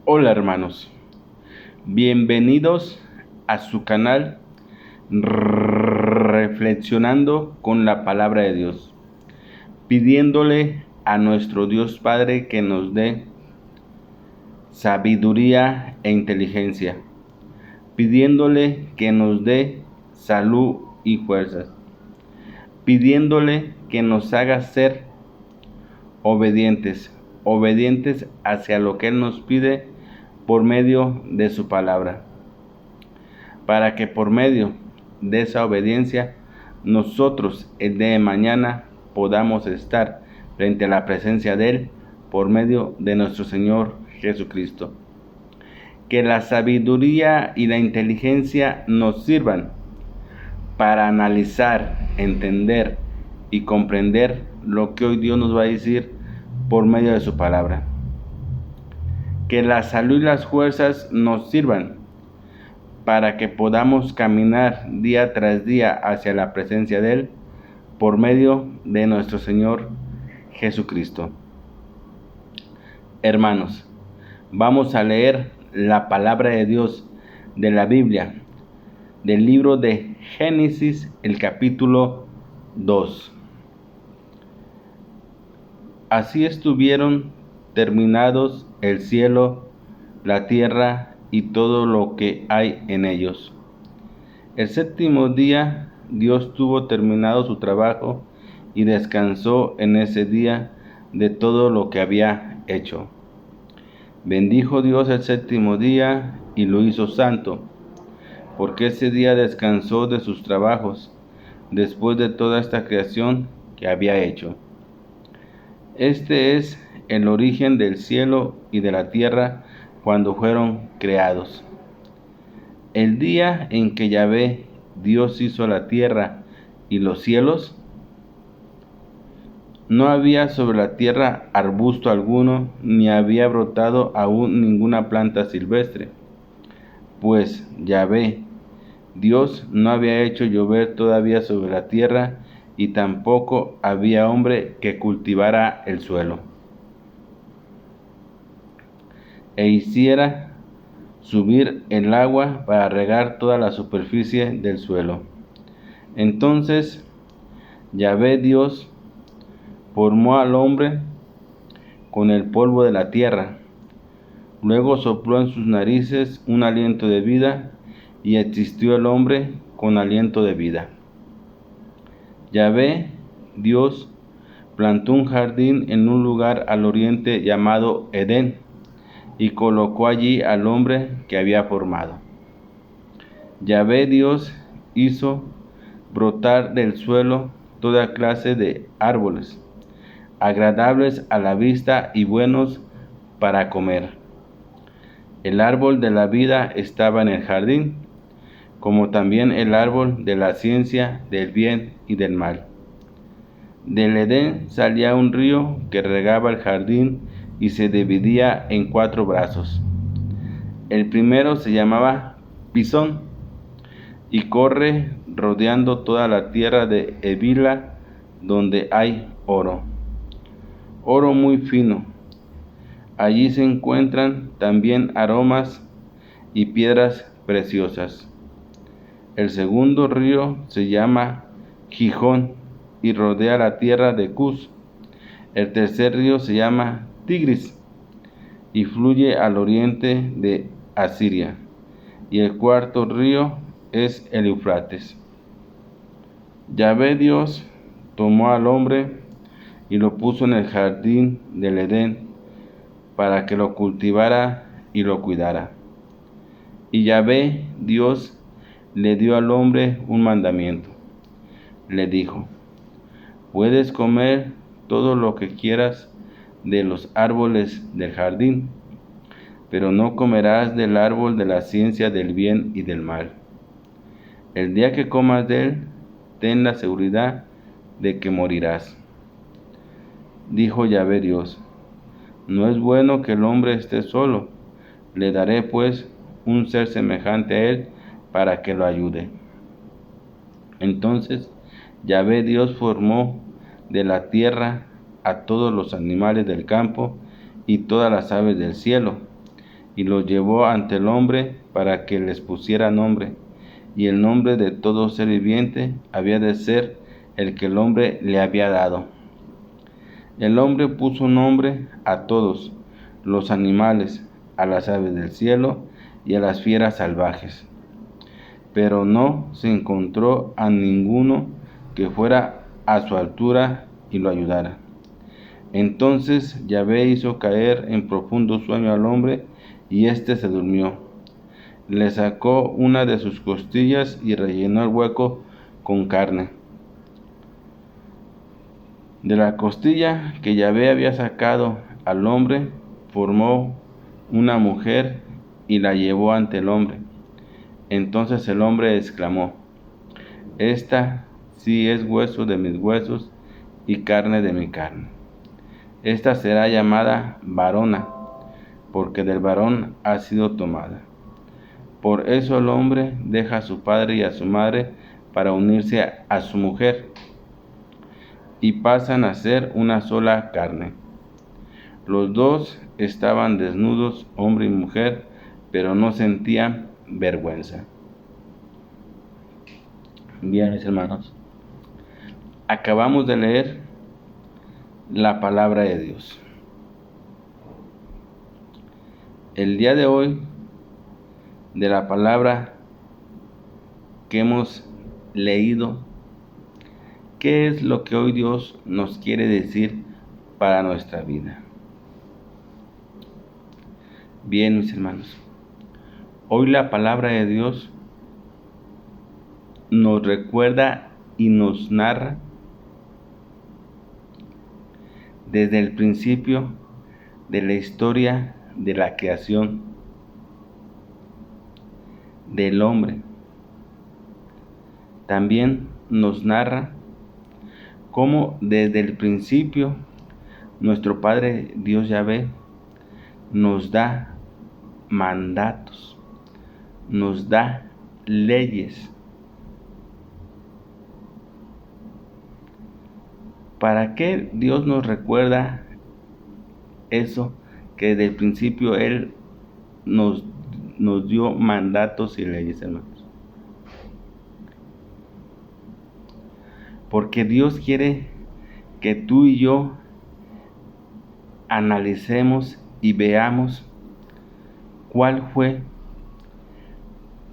Hola hermanos, bienvenidos a su canal Reflexionando con la Palabra de Dios, pidiéndole a nuestro Dios Padre que nos dé sabiduría e inteligencia, pidiéndole que nos dé salud y fuerzas, pidiéndole que nos haga ser obedientes hacia lo que Él nos pide por medio de su palabra, para que por medio de esa obediencia nosotros el día de mañana podamos estar frente a la presencia de Él por medio de nuestro Señor Jesucristo. Que la sabiduría y la inteligencia nos sirvan para analizar, entender y comprender lo que hoy Dios nos va a decir por medio de su palabra. Que la salud y las fuerzas nos sirvan para que podamos caminar día tras día hacia la presencia de Él por medio de nuestro Señor Jesucristo. Hermanos, vamos a leer la palabra de Dios de la Biblia, del libro de Génesis, el capítulo 2. Así estuvieron terminados el cielo, la tierra y todo lo que hay en ellos. El séptimo día Dios tuvo terminado su trabajo y descansó en ese día de todo lo que había hecho. Bendijo Dios el séptimo día y lo hizo santo, porque ese día descansó de sus trabajos después de toda esta creación que había hecho. Este es el origen del cielo y de la tierra cuando fueron creados. El día en que Yahvé, Dios hizo la tierra y los cielos, no había sobre la tierra arbusto alguno, ni había brotado aún ninguna planta silvestre, pues Yahvé, Dios, no había hecho llover todavía sobre la tierra, y tampoco había hombre que cultivara el suelo, e hiciera subir el agua para regar toda la superficie del suelo. Entonces Yahvé Dios formó al hombre con el polvo de la tierra, luego sopló en sus narices un aliento de vida, y existió el hombre con aliento de vida. Yahvé Dios plantó un jardín en un lugar al oriente llamado Edén, y colocó allí al hombre que había formado. Yahvé Dios hizo brotar del suelo toda clase de árboles, agradables a la vista y buenos para comer. El árbol de la vida estaba en el jardín, como también el árbol de la ciencia del bien y del mal. Del Edén salía un río que regaba el jardín y se dividía en 4 brazos. El primero se llamaba Pisón y corre rodeando toda la tierra de Evila, donde hay oro muy fino. Allí se encuentran también aromas y piedras preciosas. El segundo río se llama Gijón y rodea la tierra de Cus. El tercer río se llama Tigris y fluye al oriente de Asiria. Y el cuarto río es el Eufrates. Yahvé Dios tomó al hombre y lo puso en el jardín del Edén para que lo cultivara y lo cuidara. Y Yahvé Dios le dio al hombre un mandamiento. Le dijo: puedes comer todo lo que quieras de los árboles del jardín, pero no comerás del árbol de la ciencia del bien y del mal. El día que comas de él, ten la seguridad de que morirás. Dijo Yahvé Dios: no es bueno que el hombre esté solo, le daré pues un ser semejante a él para que lo ayude. Entonces Yahvé Dios formó de la tierra a todos los animales del campo y todas las aves del cielo, y los llevó ante el hombre para que les pusiera nombre, y el nombre de todo ser viviente había de ser el que el hombre le había dado. El hombre puso nombre a todos los animales, a las aves del cielo y a las fieras salvajes, pero no se encontró a ninguno que fuera a su altura y lo ayudara. Entonces Yahvé hizo caer en profundo sueño al hombre, y éste se durmió. Le sacó una de sus costillas y rellenó el hueco con carne. De la costilla que Yahvé había sacado al hombre, formó una mujer y la llevó ante el hombre. Entonces el hombre exclamó: Esta sí es hueso de mis huesos y carne de mi carne. Esta será llamada varona, porque del varón ha sido tomada. Por eso el hombre deja a su padre y a su madre para unirse a su mujer, y pasan a ser una sola carne. Los dos estaban desnudos, hombre y mujer, pero no sentían vergüenza. Bien, mis hermanos, acabamos de leer la palabra de Dios. El día de hoy, de la palabra que hemos leído, ¿qué es lo que hoy Dios nos quiere decir para nuestra vida? Bien, mis hermanos, hoy la palabra de Dios nos recuerda y nos narra desde el principio de la historia de la creación del hombre. También nos narra cómo desde el principio nuestro Padre Dios Yahvé nos da mandatos, nos da leyes. ¿Para qué Dios nos recuerda eso? Que desde el principio Él nos dio mandatos y leyes, hermanos. Porque Dios quiere que tú y yo analicemos y veamos cuál fue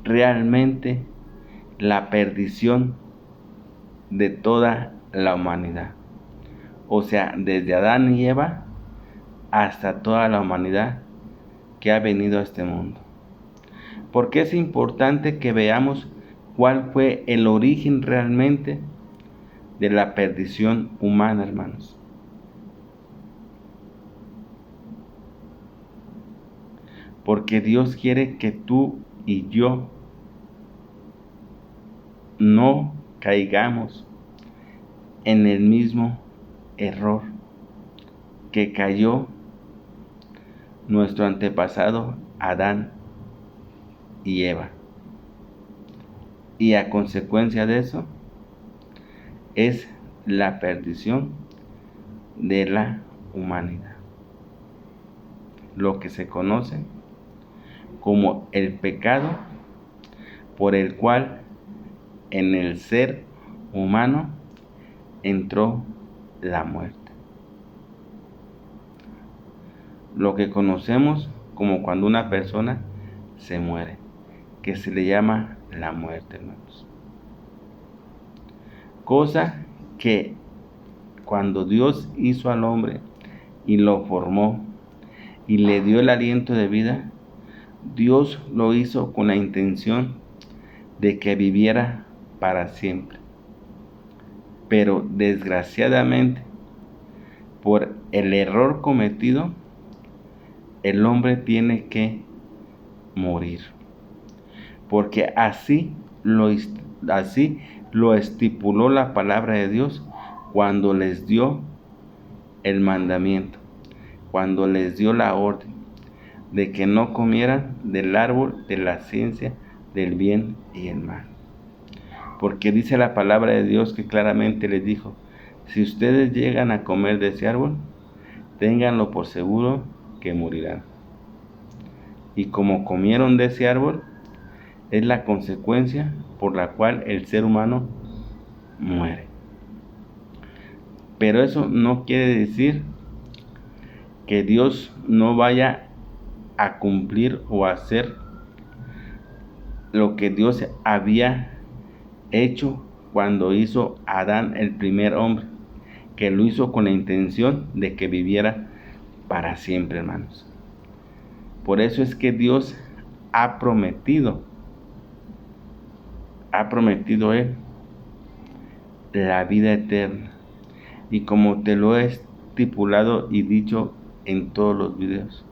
realmente la perdición de toda la humanidad. O sea, desde Adán y Eva hasta toda la humanidad que ha venido a este mundo. Porque es importante que veamos cuál fue el origen realmente de la perdición humana, hermanos. Porque Dios quiere que tú y yo no caigamos en el mismo error que cayó nuestro antepasado Adán y Eva. Y a consecuencia de eso es la perdición de la humanidad, lo que se conoce como el pecado por el cual en el ser humano entró la muerte. Lo que conocemos como cuando una persona se muere, que se le llama la muerte, hermanos. Cosa que cuando Dios hizo al hombre y lo formó y le dio el aliento de vida, Dios lo hizo con la intención de que viviera para siempre. Pero desgraciadamente, por el error cometido, el hombre tiene que morir. Porque así lo estipuló la palabra de Dios cuando les dio el mandamiento, cuando les dio la orden de que no comieran del árbol de la ciencia del bien y el mal. Porque dice la palabra de Dios que claramente les dijo: si ustedes llegan a comer de ese árbol, ténganlo por seguro que morirán. y como comieron de ese árbol, es la consecuencia por la cual el ser humano muere. Pero eso no quiere decir que Dios no vaya a cumplir o a hacer lo que Dios había hecho cuando hizo a Adán el primer hombre, que lo hizo con la intención de que viviera para siempre, hermanos. Por eso es que Dios ha prometido Él la vida eterna. Y como te lo he estipulado y dicho en todos los videos,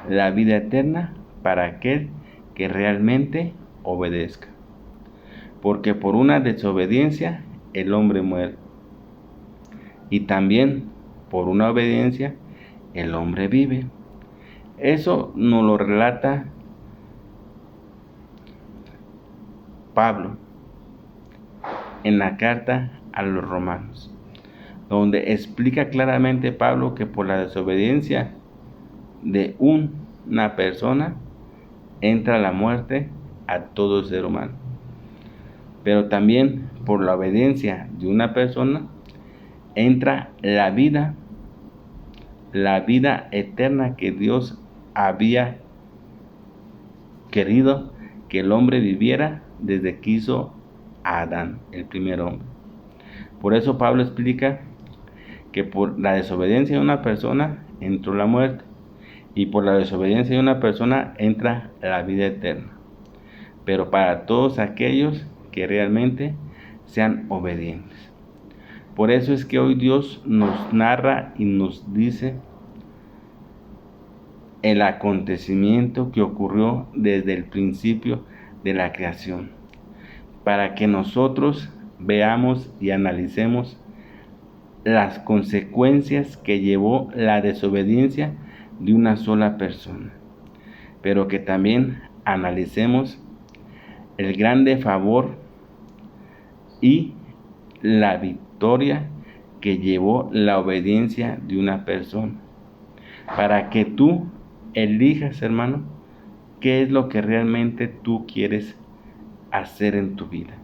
la vida eterna para aquel que realmente obedezca. Porque por una desobediencia el hombre muere. Y también por una obediencia el hombre vive. Eso nos lo relata Pablo en la carta a los romanos, donde explica claramente Pablo que por la desobediencia de una persona entra la muerte a todo ser humano, pero también por la obediencia de una persona entra la vida eterna que Dios había querido que el hombre viviera desde que hizo a Adán, el primer hombre. Por eso Pablo explica que por la desobediencia de una persona entró la muerte, y por la desobediencia de una persona entra la vida eterna, pero para todos aquellos que realmente sean obedientes. Por eso es que hoy Dios nos narra y nos dice el acontecimiento que ocurrió desde el principio de la creación, para que nosotros veamos y analicemos las consecuencias que llevó la desobediencia de una sola persona, pero que también analicemos el grande favor y la victoria que llevó la obediencia de una persona, para que tú elijas, hermano, qué es lo que realmente tú quieres hacer en tu vida.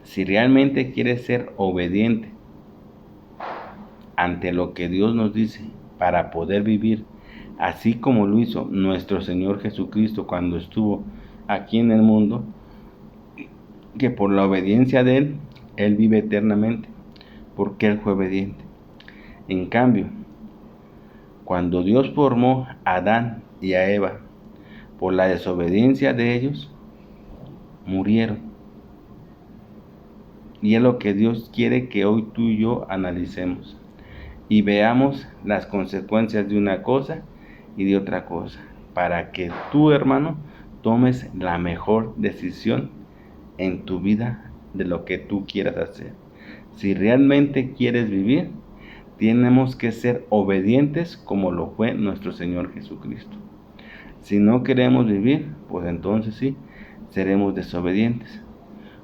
Si realmente quieres ser obediente ante lo que Dios nos dice para poder vivir así como lo hizo nuestro Señor Jesucristo cuando estuvo aquí en el mundo, que por la obediencia de Él, Él vive eternamente, porque Él fue obediente. En cambio, cuando Dios formó a Adán y a Eva, por la desobediencia de ellos, murieron. Y es lo que Dios quiere que hoy tú y yo analicemos y veamos las consecuencias de una cosa y de otra cosa, para que tú, hermano, tomes la mejor decisión en tu vida de lo que tú quieras hacer. Si realmente quieres vivir, tenemos que ser obedientes como lo fue nuestro Señor Jesucristo. Si no queremos vivir, pues entonces sí, seremos desobedientes,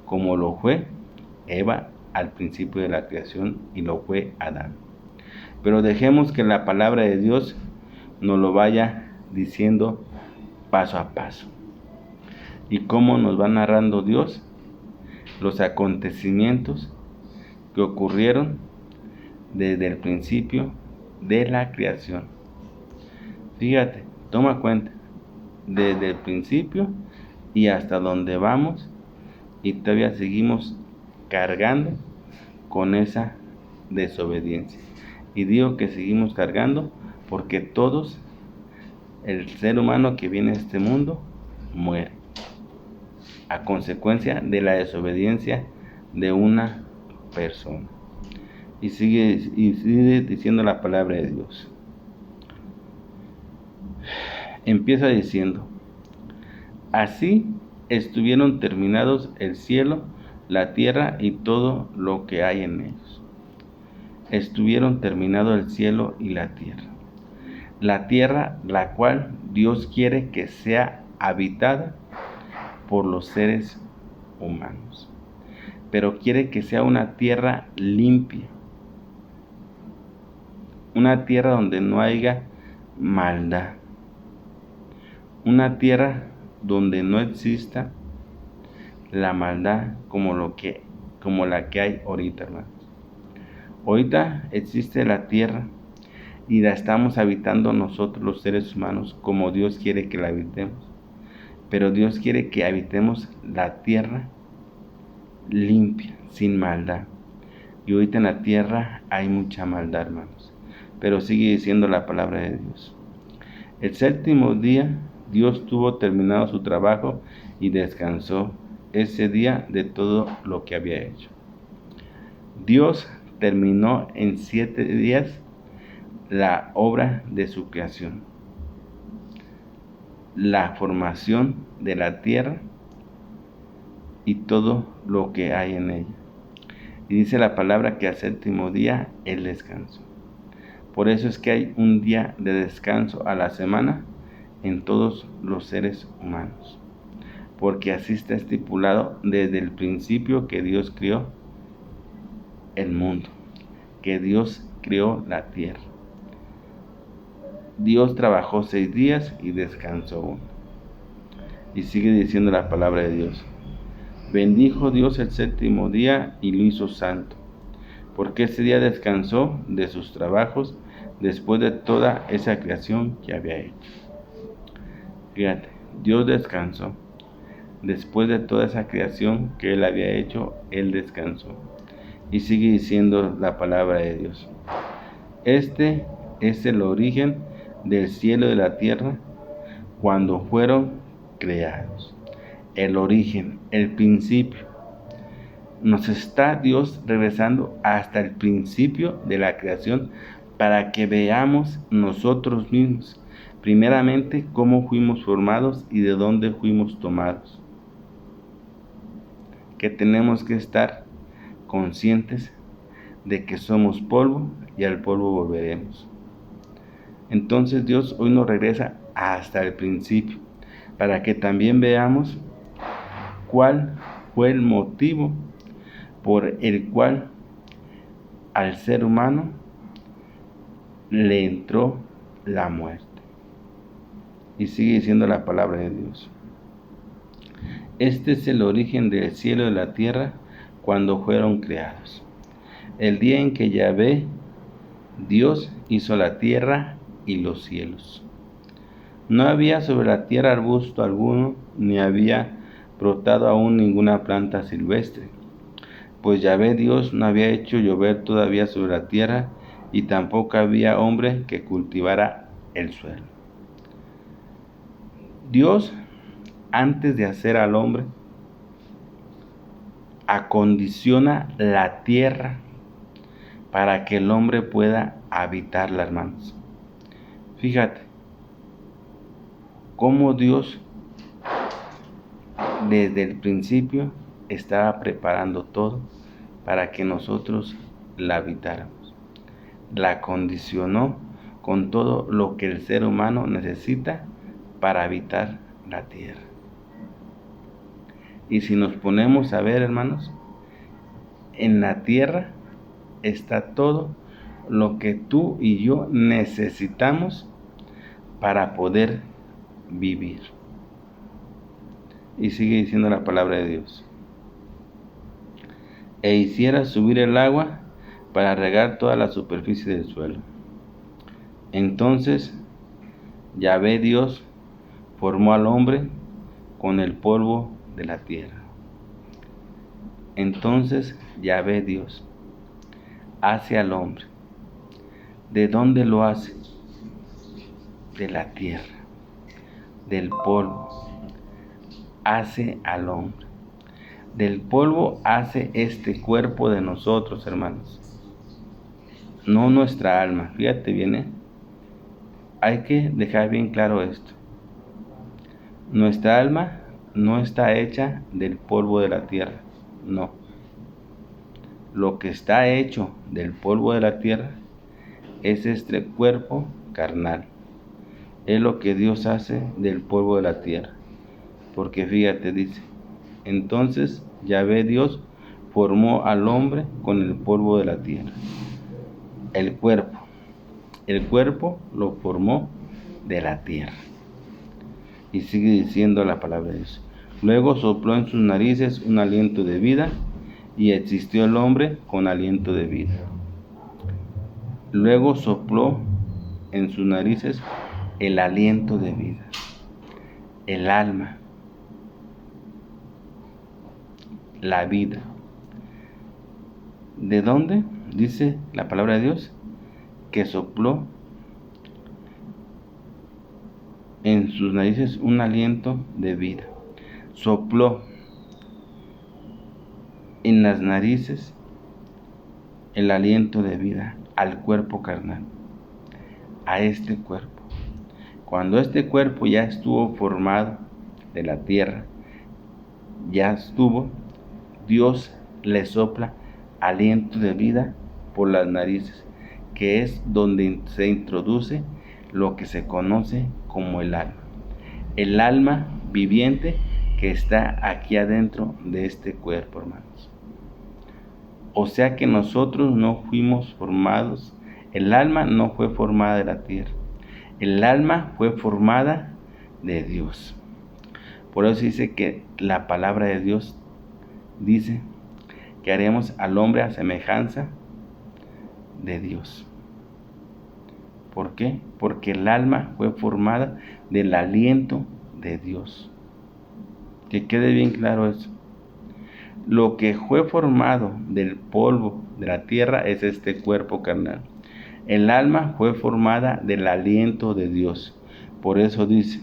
como lo fue Eva al principio de la creación y lo fue Adán. Pero dejemos que la palabra de Dios nos lo vaya diciendo paso a paso. Y cómo nos va narrando Dios los acontecimientos que ocurrieron desde el principio de la creación. Fíjate, toma cuenta, desde el principio y hasta donde vamos, y todavía seguimos cargando con esa desobediencia. Y digo que seguimos cargando porque todos, el ser humano que viene a este mundo, muere a consecuencia de la desobediencia de una persona. Y sigue diciendo la palabra de Dios. Empieza diciendo: así estuvieron terminados el cielo, la tierra y todo lo que hay en ellos. Estuvieron terminados el cielo y la tierra. La tierra, la cual Dios quiere que sea habitada por los seres humanos, pero quiere que sea una tierra limpia, una tierra donde no haya maldad, una tierra donde no exista la maldad como la que hay ahorita, hermano. Ahorita existe la tierra y la estamos habitando nosotros los seres humanos como Dios quiere que la habitemos. Pero Dios quiere que habitemos la tierra limpia, sin maldad. Y ahorita en la tierra hay mucha maldad, hermanos. Pero sigue diciendo la palabra de Dios. El séptimo día Dios tuvo terminado su trabajo y descansó ese día de todo lo que había hecho. Dios terminó en 7 días la obra de su creación, la formación de la tierra y todo lo que hay en ella. Y dice la palabra que al séptimo día Él descansó. Por eso es que hay un día de descanso a la semana en todos los seres humanos, porque así está estipulado desde el principio que Dios creó el mundo, que Dios creó la tierra. Dios trabajó 6 días y descansó uno. Y sigue diciendo la palabra de Dios. Bendijo Dios el séptimo día y lo hizo santo, porque ese día descansó de sus trabajos después de toda esa creación que había hecho. Fíjate, Dios descansó. Después de toda esa creación que Él había hecho, Él descansó. Y sigue diciendo la palabra de Dios. Este es el origen del cielo y de la tierra cuando fueron creados. El origen, el principio. Nos está Dios regresando hasta el principio de la creación para que veamos nosotros mismos, primeramente, cómo fuimos formados y de dónde fuimos tomados. Que tenemos que estar conscientes de que somos polvo y al polvo volveremos. Entonces Dios hoy nos regresa hasta el principio para que también veamos cuál fue el motivo por el cual al ser humano le entró la muerte. Y sigue diciendo la palabra de Dios. Este es el origen del cielo y de la tierra cuando fueron creados. El día en que Yahvé, Dios, hizo la tierra y los cielos. No había sobre la tierra arbusto alguno, ni había brotado aún ninguna planta silvestre, pues Yahvé Dios no había hecho llover todavía sobre la tierra, y tampoco había hombre que cultivara el suelo. Dios, antes de hacer al hombre, acondiciona la tierra para que el hombre pueda habitarla, hermanos. Fíjate cómo Dios desde el principio estaba preparando todo para que nosotros la habitáramos. La acondicionó con todo lo que el ser humano necesita para habitar la tierra. Y si nos ponemos a ver, hermanos, en la tierra está todo lo que tú y yo necesitamos para poder vivir. Y sigue diciendo la palabra de Dios. E hiciera subir el agua para regar toda la superficie del suelo. Entonces Yahvé Dios formó al hombre con el polvo de la tierra. Entonces Yahvé Dios hace al hombre. ¿De dónde lo hace? De la tierra, del polvo. Hace al hombre. Del polvo hace este cuerpo de nosotros, hermanos. No nuestra alma. Fíjate bien, hay que dejar bien claro esto. Nuestra alma no está hecha del polvo de la tierra, no. Lo que está hecho del polvo de la tierra es este cuerpo carnal. Es lo que Dios hace del polvo de la tierra. Porque fíjate, dice, entonces Yahvé Dios formó al hombre con el polvo de la tierra. El cuerpo lo formó de la tierra. Y sigue diciendo la palabra de Dios. Luego sopló en sus narices un aliento de vida y existió el hombre con aliento de vida. Luego sopló en sus narices el aliento de vida, el alma, la vida. ¿De dónde? Dice la palabra de Dios que sopló en sus narices un aliento de vida. Sopló en las narices el aliento de vida al cuerpo carnal, a este cuerpo. Cuando este cuerpo ya estuvo formado de la tierra, ya estuvo, Dios le sopla aliento de vida por las narices, que es donde se introduce lo que se conoce como el alma viviente que está aquí adentro de este cuerpo, hermanos. O sea que nosotros no fuimos formados, el alma no fue formada de la tierra, el alma fue formada de Dios. Por eso dice que la palabra de Dios dice que haremos al hombre a semejanza de Dios. ¿Por qué? Porque el alma fue formada del aliento de Dios. Que quede bien claro eso. Lo que fue formado del polvo de la tierra es este cuerpo carnal. El alma fue formada del aliento de Dios. Por eso dice,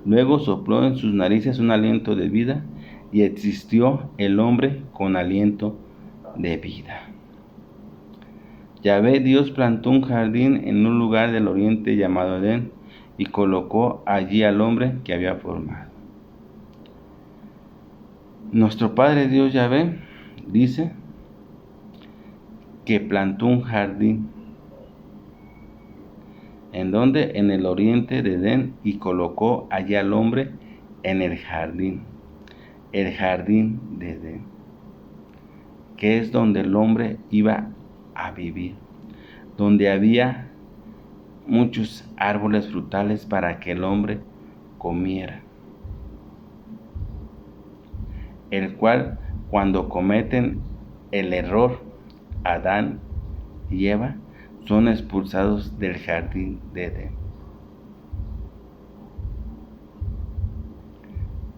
luego sopló en sus narices un aliento de vida y existió el hombre con aliento de vida. Yahvé Dios plantó un jardín en un lugar del oriente llamado Edén y colocó allí al hombre que había formado. Nuestro Padre Dios Yahvé dice que plantó un jardín. ¿En dónde? En el oriente de Edén, y colocó allí al hombre en el jardín de Edén, que es donde el hombre iba a vivir, donde había muchos árboles frutales para que el hombre comiera, el cual cuando cometen el error, Adán y Eva son expulsados del jardín de Edén.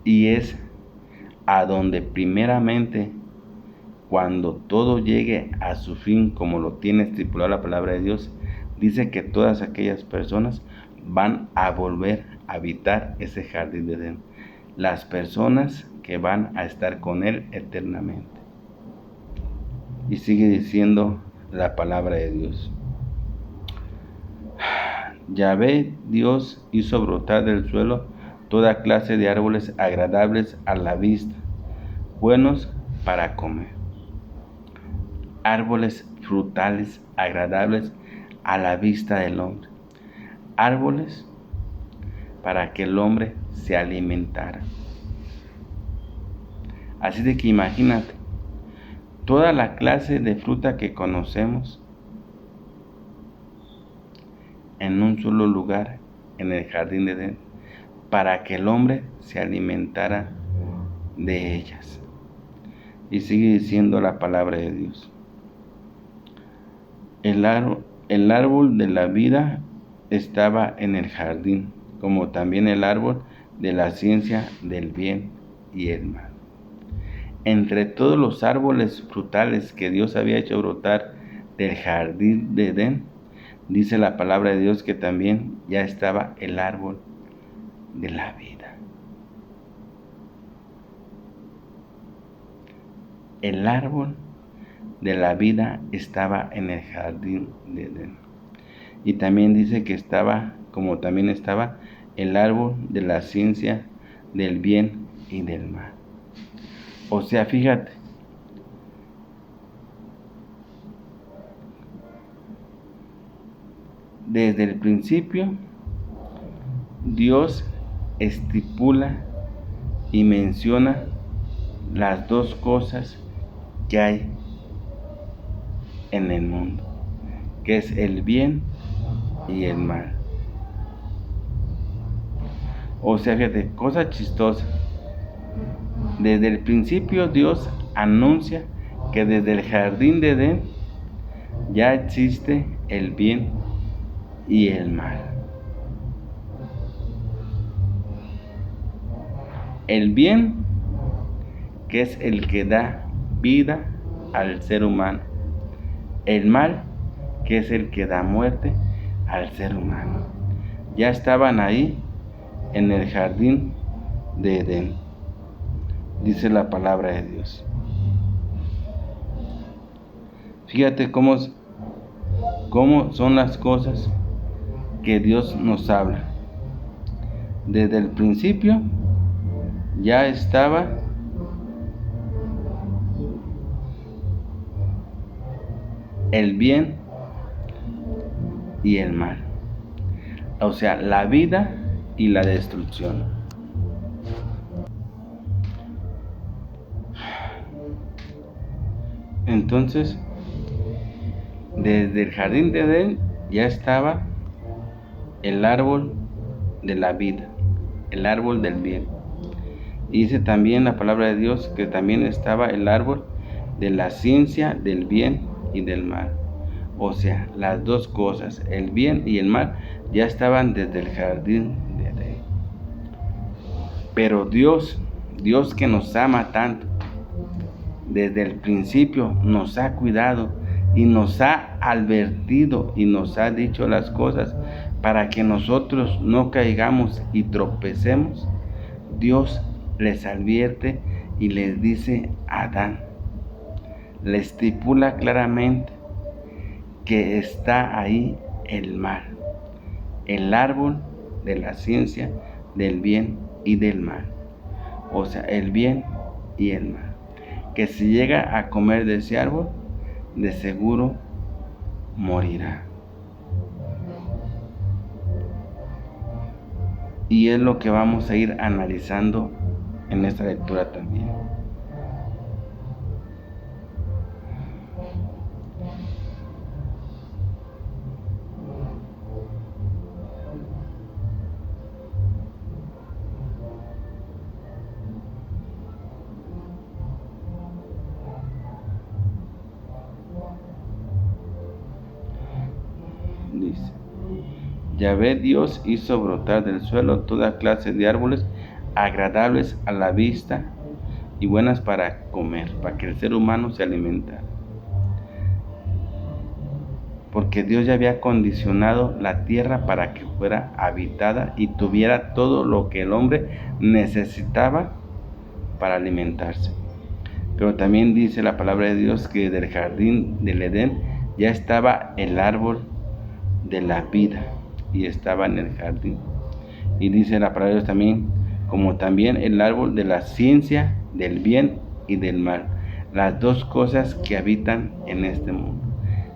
Y es a donde primeramente, cuando todo llegue a su fin, como lo tiene estipulado la palabra de Dios, dice que todas aquellas personas van a volver a habitar ese jardín de Edén. Las personas que van a estar con Él eternamente. Y sigue diciendo la palabra de Dios. Yahvé Dios hizo brotar del suelo toda clase de árboles agradables a la vista, buenos para comer. Árboles frutales agradables a la vista del hombre. Árboles para que el hombre se alimentara. Así de que imagínate, toda la clase de fruta que conocemos en un solo lugar, en el jardín de Edén, para que el hombre se alimentara de ellas. Y sigue diciendo la palabra de Dios. El árbol de la vida estaba en el jardín, como también el árbol de la ciencia del bien y el mal. Entre todos los árboles frutales que Dios había hecho brotar del jardín de Edén, dice la palabra de Dios que también ya estaba el árbol de la vida. El árbol de la vida estaba en el jardín de Edén. Y también dice que estaba, como también estaba, el árbol de la ciencia del bien y del mal. O sea, fíjate, desde el principio, Dios estipula y menciona las dos cosas que hay en el mundo, que es el bien y el mal. O sea, fíjate, cosa chistosa. Desde el principio Dios anuncia que desde el jardín de Edén ya existe el bien y el mal. El bien, que es el que da vida al ser humano. El mal, que es el que da muerte al ser humano. Ya estaban ahí en el jardín de Edén, dice la palabra de Dios. Fíjate cómo son las cosas que Dios nos habla. Desde el principio ya estaba el bien y el mal. O sea, la vida y la destrucción. Entonces, desde el jardín de Edén ya estaba el árbol de la vida, el árbol del bien. Y dice también la palabra de Dios que también estaba el árbol de la ciencia del bien y del mal. O sea, las dos cosas, el bien y el mal, ya estaban desde el jardín de Edén. Pero Dios que nos ama tanto, desde el principio nos ha cuidado y nos ha advertido y nos ha dicho las cosas para que nosotros no caigamos y tropecemos. Dios les advierte y les dice a Adán, le estipula claramente que está ahí el mal, el árbol de la ciencia del bien y del mal. O sea, el bien y el mal. Que si llega a comer de ese árbol, de seguro morirá. Y es lo que vamos a ir analizando en esta lectura también. Dice, Yahvé Dios hizo brotar del suelo toda clase de árboles agradables a la vista y buenas para comer, para que el ser humano se alimentara. Porque Dios ya había condicionado la tierra para que fuera habitada y tuviera todo lo que el hombre necesitaba para alimentarse. Pero también dice la palabra de Dios que del jardín del Edén ya estaba el árbol de la vida y estaba en el jardín. Y dice la palabra de Dios también, como también el árbol de la ciencia del bien y del mal. Las dos cosas que habitan en este mundo,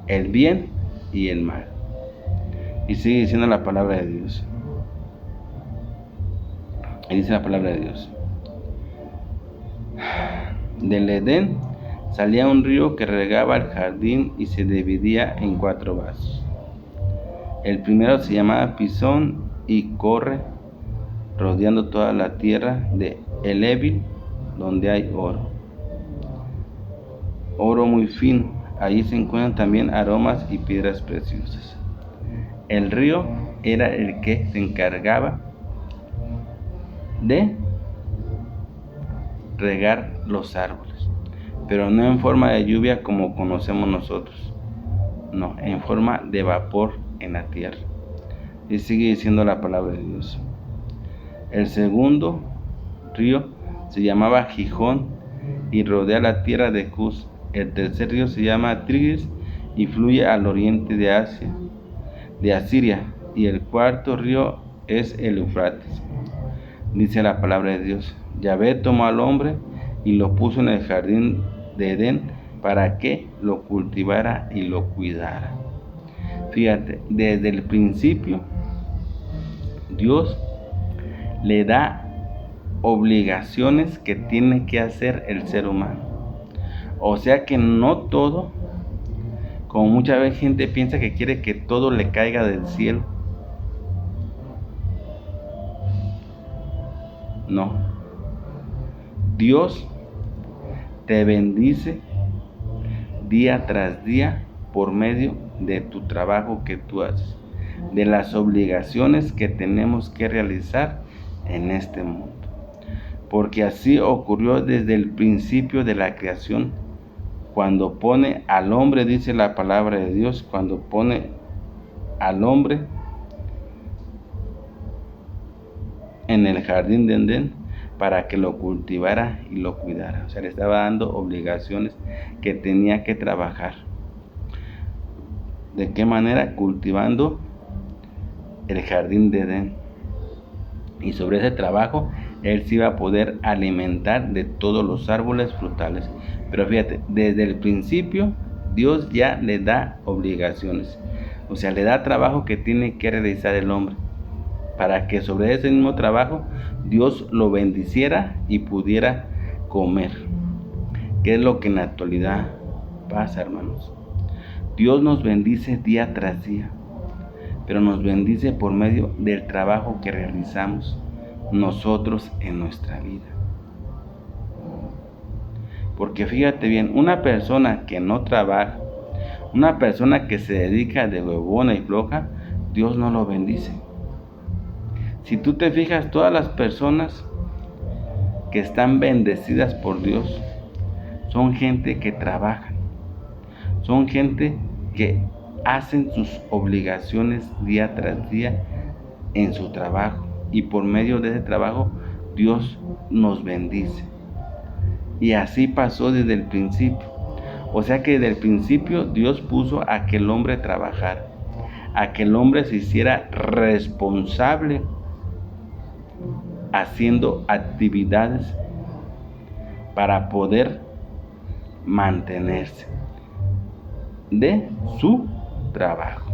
el bien y el mal. Y sigue diciendo la palabra de Dios. Y dice la palabra de Dios, del Edén salía un río que regaba el jardín y se dividía en 4 vasos. El primero se llamaba Pisón y corre rodeando toda la tierra de Elébil, donde hay oro muy fino. Allí se encuentran también aromas y piedras preciosas. El río era el que se encargaba de regar los árboles, pero no en forma de lluvia como conocemos nosotros, no, en forma de vapor en la tierra. Y sigue diciendo la palabra de Dios. El segundo río se llamaba Gijón y rodea la tierra de Cus. El tercer río se llama Tigris y fluye al oriente de Asiria. Y el cuarto río es el Eufrates. Dice la palabra de Dios, Yahvé tomó al hombre y lo puso en el jardín de Edén para que lo cultivara y lo cuidara. Fíjate, desde el principio Dios le da obligaciones que tiene que hacer el ser humano. O sea que no todo, como mucha gente piensa que quiere que todo le caiga del cielo. No. Dios te bendice día tras día por medio de tu trabajo que tú haces, de las obligaciones que tenemos que realizar en este mundo. Porque así ocurrió desde el principio de la creación, cuando pone al hombre, dice la palabra de Dios, cuando pone al hombre en el jardín de Edén para que lo cultivara y lo cuidara. O sea, le estaba dando obligaciones que tenía que trabajar. ¿De qué manera? Cultivando el jardín de Edén. Y sobre ese trabajo, él se iba a poder alimentar de todos los árboles frutales. Pero fíjate, desde el principio, Dios ya le da obligaciones. O sea, le da trabajo que tiene que realizar el hombre, para que sobre ese mismo trabajo Dios lo bendiciera y pudiera comer. ¿Qué es lo que en la actualidad pasa, hermanos? Dios nos bendice día tras día, pero nos bendice por medio del trabajo que realizamos nosotros en nuestra vida. Porque fíjate bien, una persona que no trabaja, una persona que se dedica de huevona y floja, Dios no lo bendice. Si tú te fijas, todas las personas que están bendecidas por Dios son gente que trabaja, son gente que hacen sus obligaciones día tras día en su trabajo, y por medio de ese trabajo Dios nos bendice. Y así pasó desde el principio. O sea que desde el principio Dios puso a que el hombre trabajara, a que el hombre se hiciera responsable haciendo actividades para poder mantenerse de su trabajo.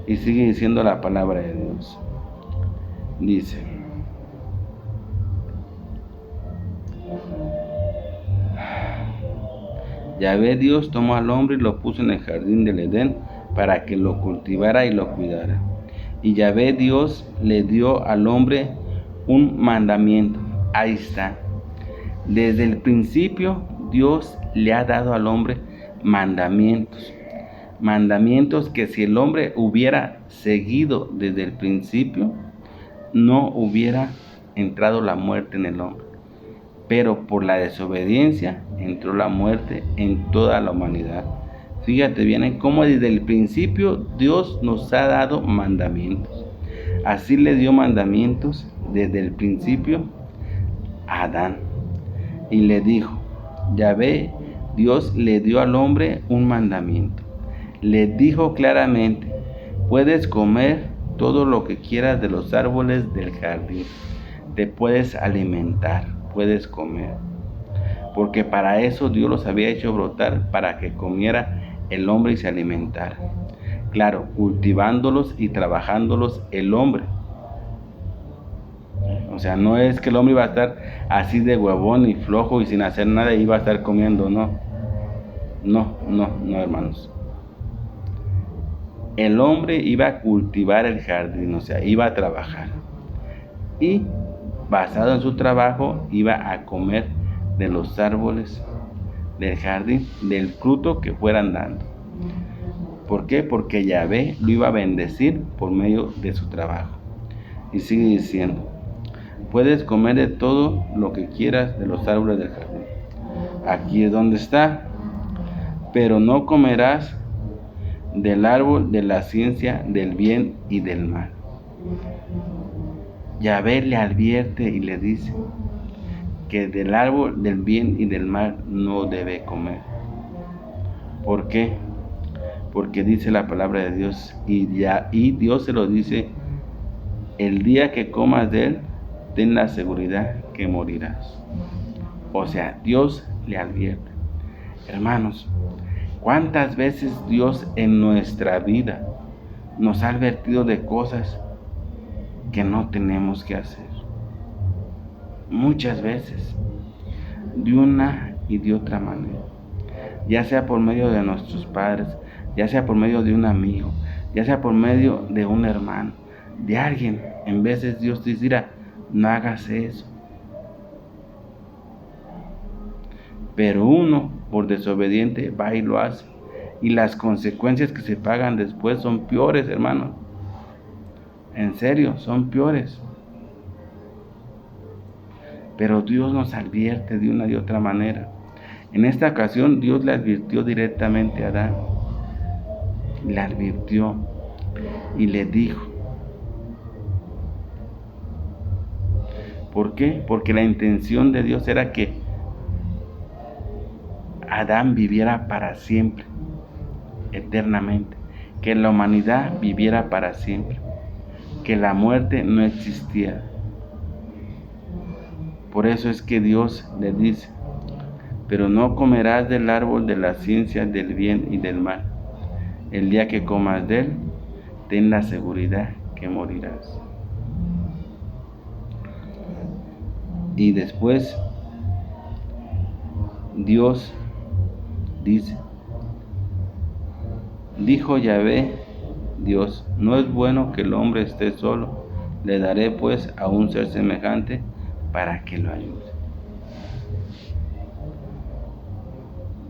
Y sigue diciendo la palabra de Dios. Dice: Yahvé Dios tomó al hombre y lo puso en el jardín del Edén para que lo cultivara y lo cuidara. Y Yahvé Dios le dio al hombre un mandamiento. Ahí está. Desde el principio Dios le ha dado al hombre mandamientos. Mandamientos que si el hombre hubiera seguido desde el principio, no hubiera entrado la muerte en el hombre. Pero por la desobediencia entró la muerte en toda la humanidad. Fíjate bien cómo desde el principio Dios nos ha dado mandamientos. Así le dio mandamientos desde el principio a Adán. Y le dijo, Yahvé, Dios le dio al hombre un mandamiento. Le dijo claramente, puedes comer todo lo que quieras de los árboles del jardín. Te puedes alimentar, puedes comer. Porque para eso Dios los había hecho brotar, para que comiera el hombre y se alimentara. Claro, cultivándolos y trabajándolos el hombre. O sea, no es que el hombre iba a estar así de huevón y flojo y sin hacer nada y iba a estar comiendo, no. No, hermanos. El hombre iba a cultivar el jardín, o sea, iba a trabajar. Y basado en su trabajo, iba a comer de los árboles del jardín, del fruto que fueran dando. ¿Por qué? Porque Yahvé lo iba a bendecir por medio de su trabajo. Y sigue diciendo, puedes comer de todo lo que quieras de los árboles del jardín. Aquí es donde está. Pero no comerás del árbol de la ciencia del bien y del mal. Yahvé le advierte y le dice que del árbol del bien y del mal no debe comer. ¿Por qué? Porque dice la palabra de Dios, y Dios se lo dice, el día que comas de él, ten la seguridad que morirás. O sea, Dios le advierte. Hermanos, ¿cuántas veces Dios en nuestra vida nos ha advertido de cosas que no tenemos que hacer? Muchas veces, de una y de otra manera, ya sea por medio de nuestros padres, ya sea por medio de un amigo, ya sea por medio de un hermano, de alguien. En veces Dios te dirá, no hagas eso, pero uno, por desobediente, va y lo hace. Y las consecuencias que se pagan después son peores, hermanos. En serio, son peores. Pero Dios nos advierte de una y otra manera. En esta ocasión Dios le advirtió directamente a Adán. Le advirtió y le dijo. ¿Por qué? Porque la intención de Dios era que Adán viviera para siempre, eternamente. Que la humanidad viviera para siempre. Que la muerte no existiera. Por eso es que Dios le dice, pero no comerás del árbol de la ciencia del bien y del mal. El día que comas de él, ten la seguridad que morirás. Y después, Dios dice, dijo Yahvé, Dios, no es bueno que el hombre esté solo, le daré pues a un ser semejante para que lo ayude.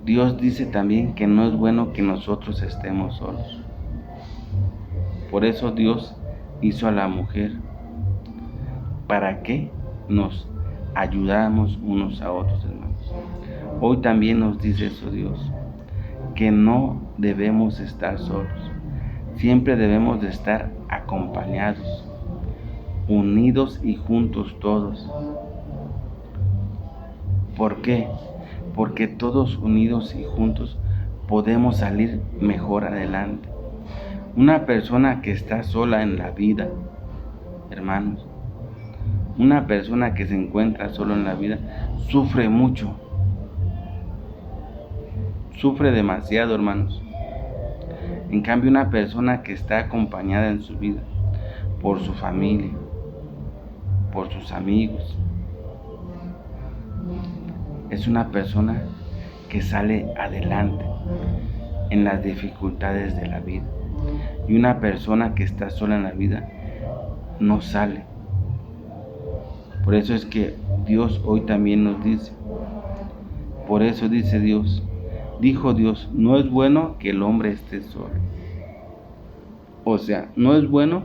Dios dice también que no es bueno que nosotros estemos solos. Por eso Dios hizo a la mujer, para que nos ayudáramos unos a otros, hermanos. Hoy también nos dice eso Dios, que no debemos estar solos. Siempre debemos de estar acompañados, unidos y juntos todos. ¿Por qué? Porque todos unidos y juntos podemos salir mejor adelante. Una persona que está sola en la vida, hermanos, una persona que se encuentra solo en la vida, sufre mucho. Sufre demasiado, hermanos. En cambio, una persona que está acompañada en su vida por su familia, por sus amigos, es una persona que sale adelante en las dificultades de la vida. Y una persona que está sola en la vida no sale. Por eso es que Dios hoy también nos dice, por eso dice Dios, dijo Dios, no es bueno que el hombre esté solo. O sea, no es bueno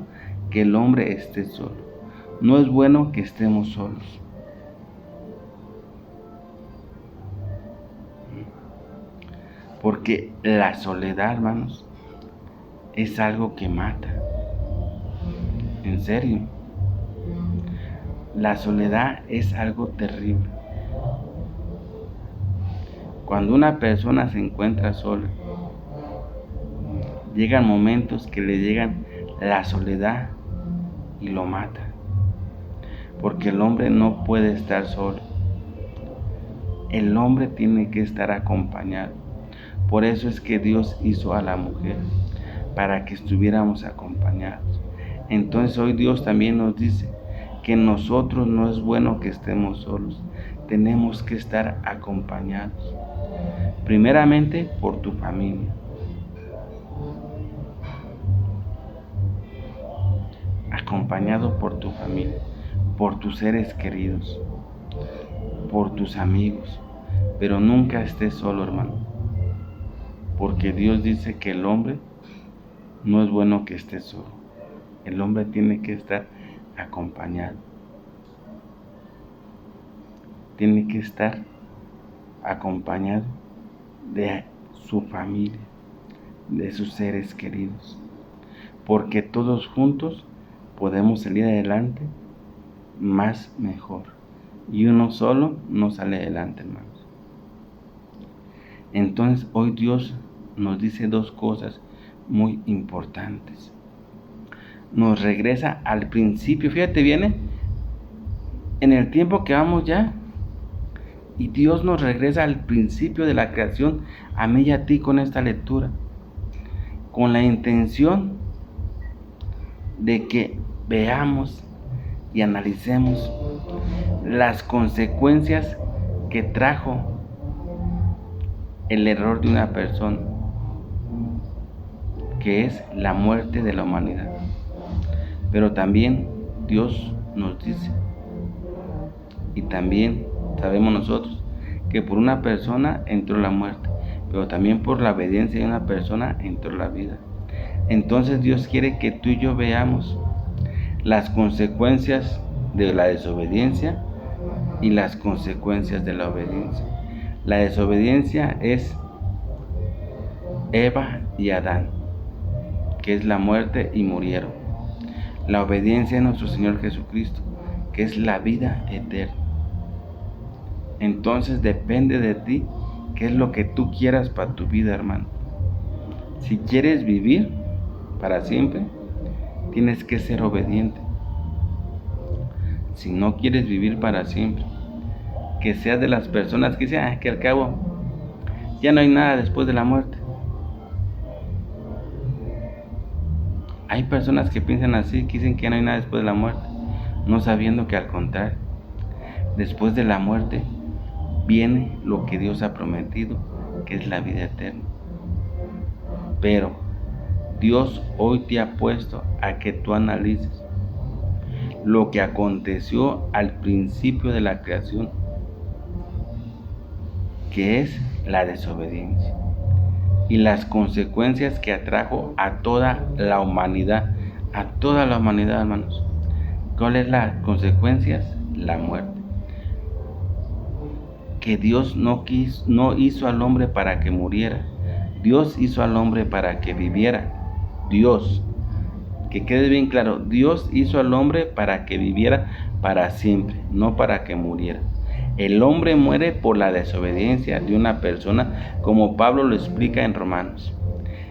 que el hombre esté solo. No es bueno que estemos solos. Porque la soledad, hermanos, es algo que mata. En serio. La soledad es algo terrible. Cuando una persona se encuentra sola, llegan momentos que le llegan la soledad y lo mata. Porque el hombre no puede estar solo. El hombre tiene que estar acompañado. Por eso es que Dios hizo a la mujer, para que estuviéramos acompañados. Entonces hoy Dios también nos dice que nosotros no es bueno que estemos solos. Tenemos que estar acompañados. Primeramente por tu familia. Acompañado por tu familia, por tus seres queridos, por tus amigos. Pero nunca estés solo, hermano. Porque Dios dice que el hombre no es bueno que esté solo. El hombre tiene que estar acompañado. Tiene que estar acompañado de su familia, de sus seres queridos. Porque todos juntos podemos salir adelante más mejor. Y uno solo no sale adelante, hermanos. Entonces hoy Dios nos dice dos cosas muy importantes. Nos regresa al principio. Fíjate, viene en el tiempo que vamos ya. Y Dios nos regresa al principio de la creación, a mí y a ti, con esta lectura. Con la intención de que veamos y analicemos las consecuencias que trajo el error de una persona, que es la muerte de la humanidad. Pero también Dios nos dice, y también sabemos nosotros, que por una persona entró la muerte, pero también por la obediencia de una persona entró la vida. Entonces Dios quiere que tú y yo veamos las consecuencias de la desobediencia y las consecuencias de la obediencia. La desobediencia es Eva y Adán, que es la muerte y murieron. La obediencia a nuestro Señor Jesucristo, que es la vida eterna. Entonces depende de ti qué es lo que tú quieras para tu vida, hermano. Si quieres vivir para siempre, tienes que ser obediente. Si no quieres vivir para siempre, que seas de las personas que dicen que al cabo ya no hay nada después de la muerte. Hay personas que piensan así, que dicen que ya no hay nada después de la muerte, no sabiendo que al contrario, después de la muerte viene lo que Dios ha prometido, que es la vida eterna. Pero Dios hoy te ha puesto a que tú analices lo que aconteció al principio de la creación, que es la desobediencia, y las consecuencias que atrajo a toda la humanidad, hermanos. ¿Cuáles son las consecuencias? La muerte. Que Dios no hizo al hombre para que muriera, Dios hizo al hombre para que viviera. Dios, que quede bien claro, Dios hizo al hombre para que viviera para siempre, no para que muriera. El hombre muere por la desobediencia de una persona, como Pablo lo explica en Romanos.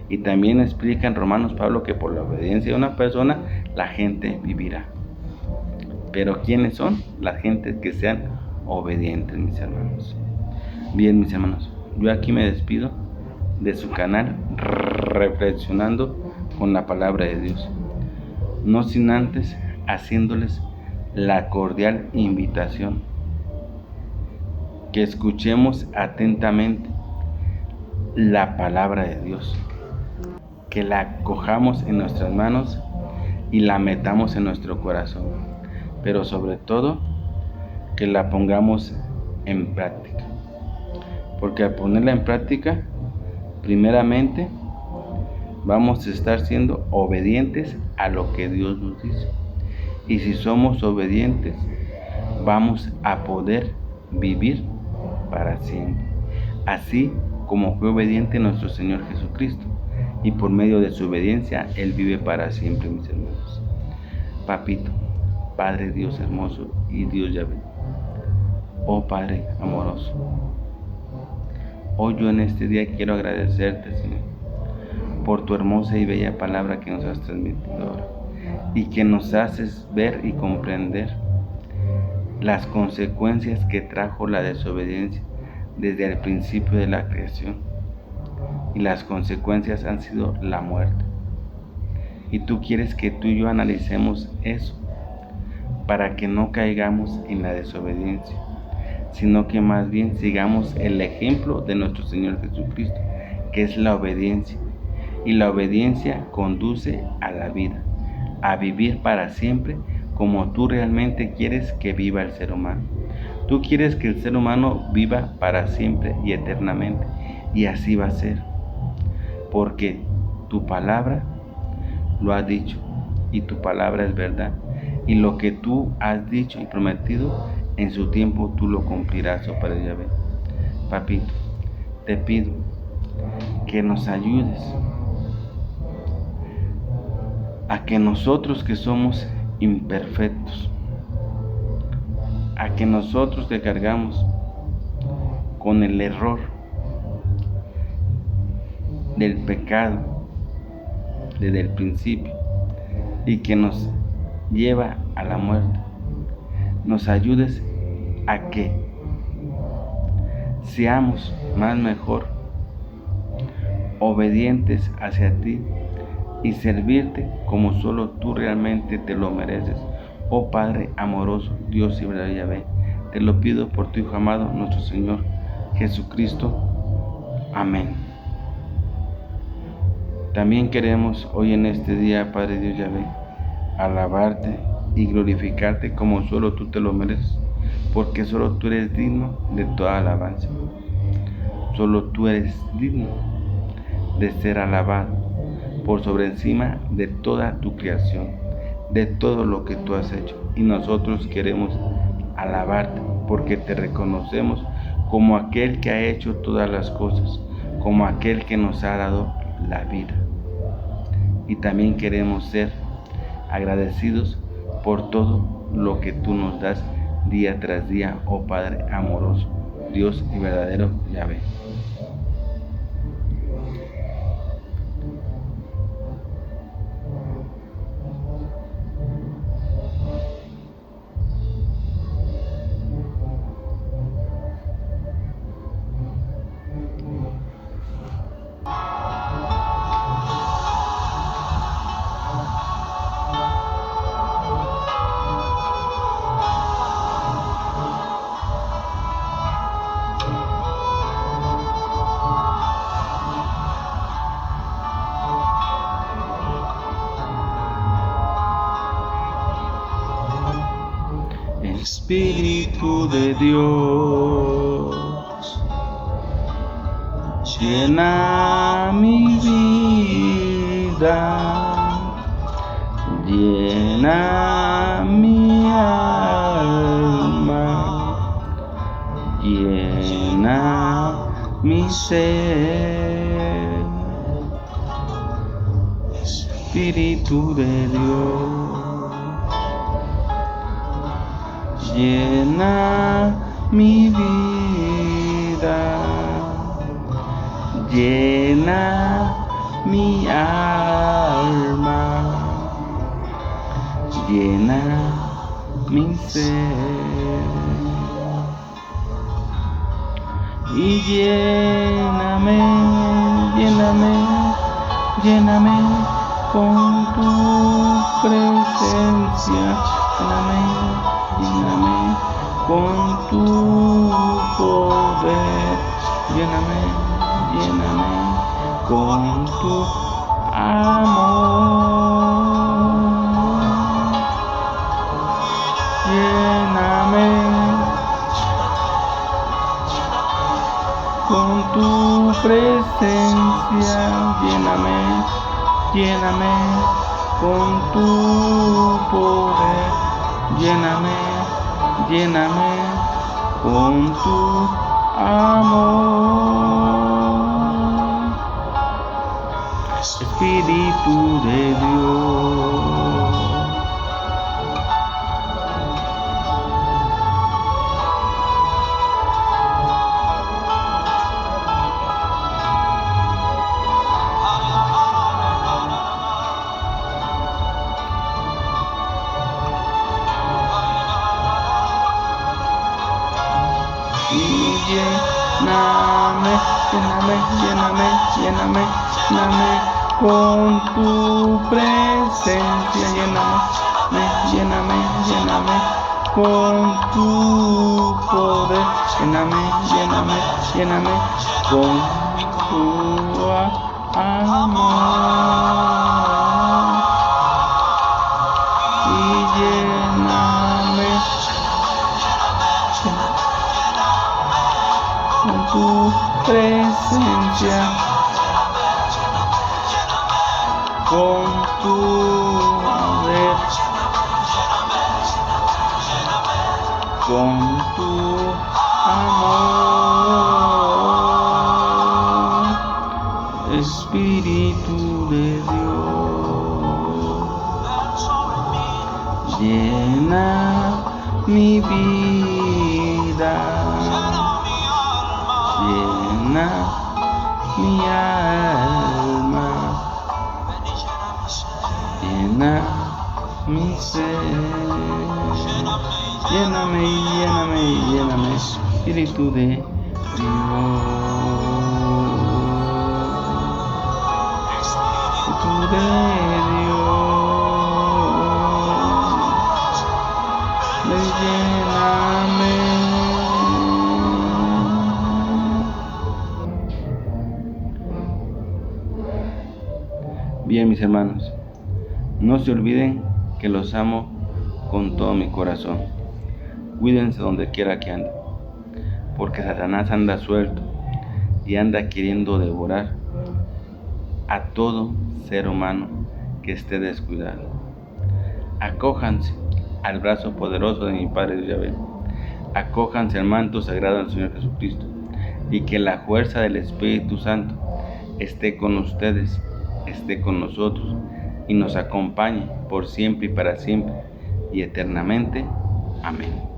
Y también explica en Romanos Pablo que por la obediencia de una persona la gente vivirá. Pero ¿quiénes son? Las gentes que sean obedientes, mis hermanos. Bien, mis hermanos, yo aquí me despido de su canal Reflexionando con la Palabra de Dios, no sin antes haciéndoles la cordial invitación que escuchemos atentamente la palabra de Dios, que la cojamos en nuestras manos y la metamos en nuestro corazón, pero sobre todo que la pongamos en práctica, porque al ponerla en práctica, primeramente vamos a estar siendo obedientes a lo que Dios nos dice, y si somos obedientes vamos a poder vivir para siempre, así como fue obediente nuestro Señor Jesucristo, y por medio de su obediencia Él vive para siempre, mis hermanos. Papito, Padre Dios hermoso y Dios Yahvé, oh Padre amoroso, hoy yo en este día quiero agradecerte, Señor, por tu hermosa y bella palabra que nos has transmitido ahora, y que nos haces ver y comprender las consecuencias que trajo la desobediencia desde el principio de la creación, y las consecuencias han sido la muerte. Y tú quieres que tú y yo analicemos eso para que no caigamos en la desobediencia, sino que más bien sigamos el ejemplo de nuestro Señor Jesucristo, que es la obediencia, y la obediencia conduce a la vida, a vivir para siempre como tú realmente quieres que viva el ser humano. Tú quieres que el ser humano viva para siempre y eternamente, y así va a ser, porque tu palabra lo ha dicho, y tu palabra es verdad, y lo que tú has dicho y prometido, en su tiempo tú lo cumplirás, oh Padre Yahvé. Papito, te pido que nos ayudes a que nosotros que somos imperfectos, a que nosotros que cargamos con el error del pecado desde el principio y que nos lleva a la muerte, nos ayudes a que seamos más mejor obedientes hacia ti y servirte como solo tú realmente te lo mereces, oh Padre amoroso, Dios y verdadero Yahvé. Te lo pido por tu Hijo amado, nuestro Señor Jesucristo. Amén. También queremos hoy en este día, Padre Dios Yahvé, alabarte y glorificarte como solo tú te lo mereces, porque solo tú eres digno de toda alabanza. Solo tú eres digno de ser alabado por sobre encima de toda tu creación, de todo lo que tú has hecho. Y nosotros queremos alabarte porque te reconocemos como aquel que ha hecho todas las cosas, como aquel que nos ha dado la vida. Y también queremos ser agradecidos por todo lo que tú nos das día tras día, oh Padre amoroso, Dios y verdadero Yahvé. Espíritu de Dios, llena mi vida, llena mi alma, llena mi ser. Espíritu de Dios, llena mi vida, llena mi alma, llena mi ser. Y lléname, lléname, lléname con tu presencia, lléname con tu poder, lléname con tu amor, lléname con tu presencia, lléname con tu poder, lléname con tu amor. Espíritu de Dios, y lléname con tu presencia, lléname con tu poder, lléname con tu amor, y lléname con tu presencia, con tu poder, con tu amor. Espíritu de Dios, llena mi vida, llena mi alma, llena mi ser. Lléname, Espíritu de Dios, Espíritu de Dios, lléname. Bien, mis hermanos, no se olviden que los amo con todo mi corazón. cuídense donde quiera que anden, porque Satanás anda suelto y anda queriendo devorar a todo ser humano que esté descuidado. Acójanse al brazo poderoso de mi Padre Dios Yahvé. Acójanse al manto sagrado del Señor Jesucristo, y que la fuerza del Espíritu Santo esté con ustedes, esté con nosotros, y nos acompañe por siempre y para siempre, y eternamente. Amén.